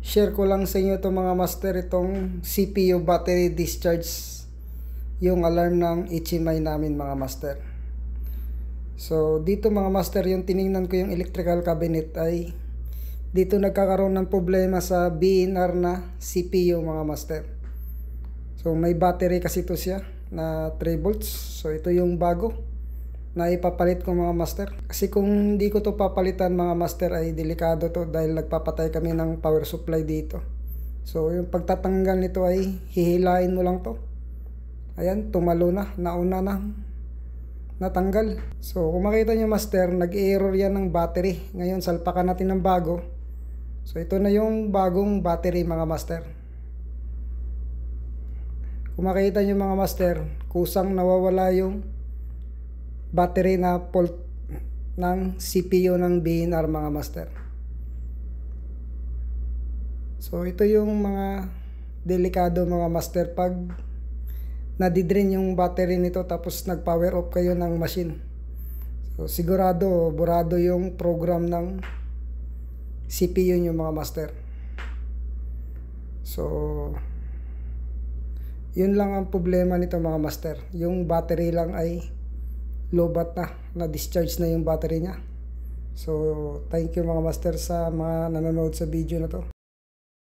Share ko lang sa inyo itong mga master, itong CPU battery discharge, yung alarm ng HMI namin mga master. So dito mga master, yung tiningnan ko yung electrical cabinet ay dito nagkakaroon ng problema sa BNR na CPU mga master. So may battery kasi ito siya na 3 volts. So ito yung bago na ipapalit ko mga master. Kasi kung hindi ko to papalitan mga master ay delikado to dahil nagpapatay kami ng power supply dito. So yung pagtatanggal nito ay hihilain mo lang to. Ayan, tumalo na, nauna na, natanggal. So kung makita nyo master, nag-error yan ng battery. Ngayon salpakan natin ng bago. So ito na yung bagong battery mga master. Kung makita nyo mga master, kusang nawawala yung battery na fault ng CPU ng BNR mga master. So ito yung mga delikado mga master pag nadidrain yung battery nito tapos nag power off kayo ng machine. So sigurado burado yung program ng CPU nyo mga master. So yun lang ang problema nito mga master, yung battery lang ay lobat na discharge na yung battery niya. So thank you mga master sa mga nanonood sa video na to.